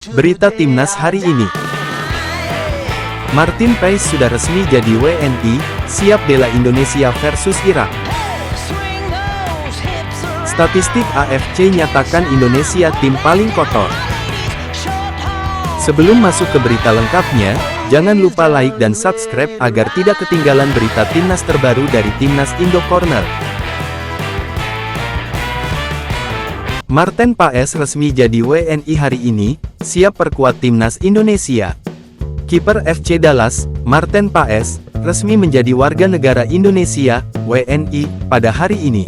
Berita Timnas hari ini. Martin Paes sudah resmi jadi WNI, siap bela Indonesia versus Irak. Statistik AFC nyatakan Indonesia tim paling kotor. Sebelum masuk ke berita lengkapnya, jangan lupa like dan subscribe agar tidak ketinggalan berita Timnas terbaru dari Timnas Indo Corner. Martin Paes resmi jadi WNI hari ini, siap perkuat Timnas Indonesia. Kiper FC Dallas, Martin Paes, resmi menjadi warga negara Indonesia, WNI, pada hari ini.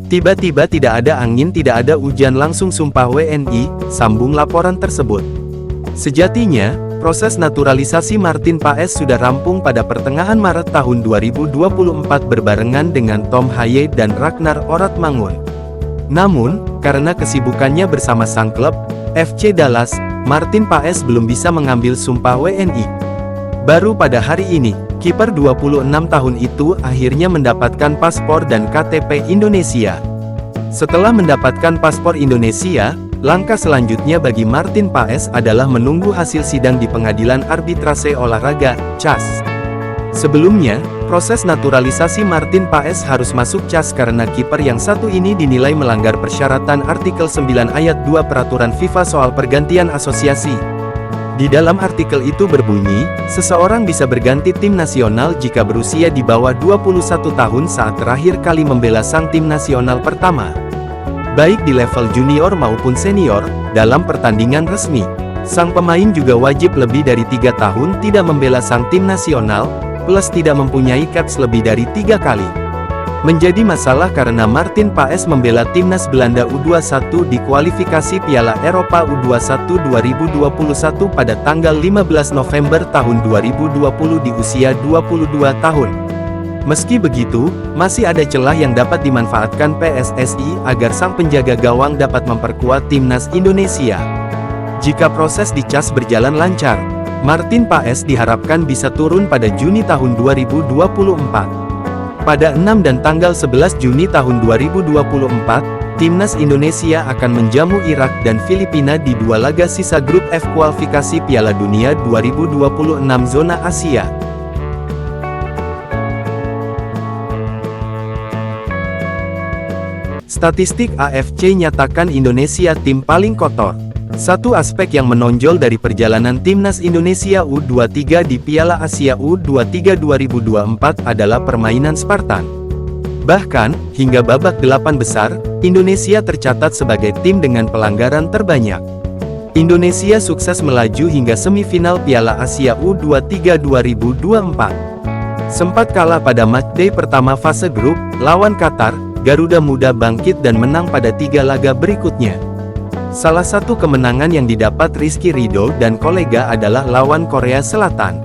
Tiba-tiba tidak ada angin, tidak ada hujan, langsung sumpah WNI, sambung laporan tersebut. Sejatinya, proses naturalisasi Martin Paes sudah rampung pada pertengahan Maret tahun 2024 berbarengan dengan Tom Haye dan Ragnar Oratmangun. Namun, karena kesibukannya bersama sang klub, FC Dallas, Martin Paes belum bisa mengambil sumpah WNI. Baru pada hari ini, kiper 26 tahun itu akhirnya mendapatkan paspor dan KTP Indonesia. Setelah mendapatkan paspor Indonesia, langkah selanjutnya bagi Martin Paes adalah menunggu hasil sidang di Pengadilan Arbitrase Olahraga, CAS. Sebelumnya, proses naturalisasi Martin Paes harus masuk CAS karena kiper yang satu ini dinilai melanggar persyaratan artikel 9 ayat 2 peraturan FIFA soal pergantian asosiasi. Di dalam artikel itu berbunyi, seseorang bisa berganti tim nasional jika berusia di bawah 21 tahun saat terakhir kali membela sang tim nasional pertama. Baik di level junior maupun senior, dalam pertandingan resmi. Sang pemain juga wajib lebih dari 3 tahun tidak membela sang tim nasional, plus tidak mempunyai caps lebih dari 3 kali. Menjadi masalah karena Martin Paes membela timnas Belanda U21 di kualifikasi Piala Eropa U21 2021 pada tanggal 15 November tahun 2020 di usia 22 tahun. Meski begitu, masih ada celah yang dapat dimanfaatkan PSSI agar sang penjaga gawang dapat memperkuat timnas Indonesia. Jika proses di CAS berjalan lancar, Martin Paes diharapkan bisa turun pada Juni tahun 2024. Pada 6 dan tanggal 11 Juni tahun 2024, Timnas Indonesia akan menjamu Irak dan Filipina di 2 laga sisa grup F kualifikasi Piala Dunia 2026 zona Asia. Statistik AFC nyatakan Indonesia tim paling kotor. Satu aspek yang menonjol dari perjalanan Timnas Indonesia U23 di Piala Asia U23 2024 adalah permainan Spartan. Bahkan, hingga babak 8 besar, Indonesia tercatat sebagai tim dengan pelanggaran terbanyak. Indonesia sukses melaju hingga semifinal Piala Asia U23 2024. Sempat kalah pada matchday pertama fase grup, lawan Qatar, Garuda Muda bangkit dan menang pada 3 laga berikutnya. Salah satu kemenangan yang didapat Rizky Ridho dan kolega adalah lawan Korea Selatan.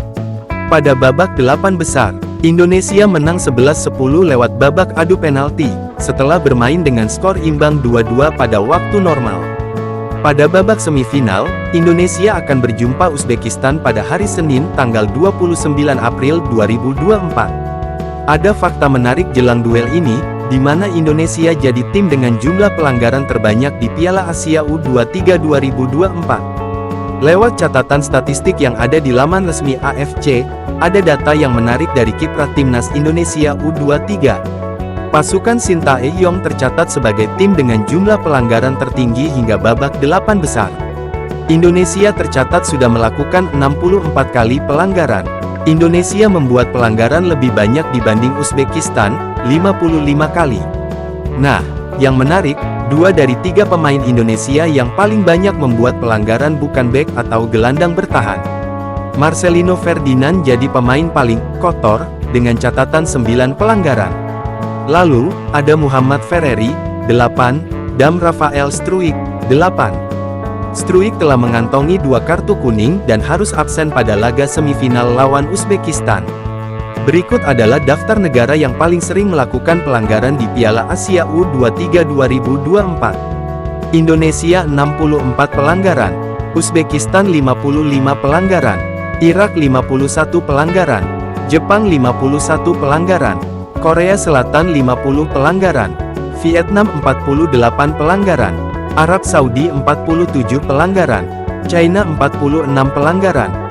Pada babak 8 besar, Indonesia menang 11-10 lewat babak adu penalti, setelah bermain dengan skor imbang 2-2 pada waktu normal. Pada babak semifinal, Indonesia akan berjumpa Uzbekistan pada hari Senin tanggal 29 April 2024. Ada fakta menarik jelang duel ini, di mana Indonesia jadi tim dengan jumlah pelanggaran terbanyak di Piala Asia U23 2024. Lewat catatan statistik yang ada di laman resmi AFC, ada data yang menarik dari kiprah Timnas Indonesia U23. Pasukan Sintayong tercatat sebagai tim dengan jumlah pelanggaran tertinggi hingga babak 8 besar. Indonesia tercatat sudah melakukan 64 kali pelanggaran. Indonesia membuat pelanggaran lebih banyak dibanding Uzbekistan, 55 kali. Nah, yang menarik, 2 dari 3 pemain Indonesia yang paling banyak membuat pelanggaran bukan bek atau gelandang bertahan. Marcelino Ferdinand jadi pemain paling kotor, dengan catatan 9 pelanggaran. Lalu, ada Muhammad Ferreri, 8, dan Rafael Struijk, 8. Struijk telah mengantongi 2 kartu kuning dan harus absen pada laga semifinal lawan Uzbekistan. Berikut adalah daftar negara yang paling sering melakukan pelanggaran di Piala Asia U23 2024. Indonesia 64 pelanggaran, Uzbekistan 55 pelanggaran, Irak 51 pelanggaran, Jepang 51 pelanggaran, Korea Selatan 50 pelanggaran, Vietnam 48 pelanggaran, Arab Saudi 47 pelanggaran, China 46 pelanggaran.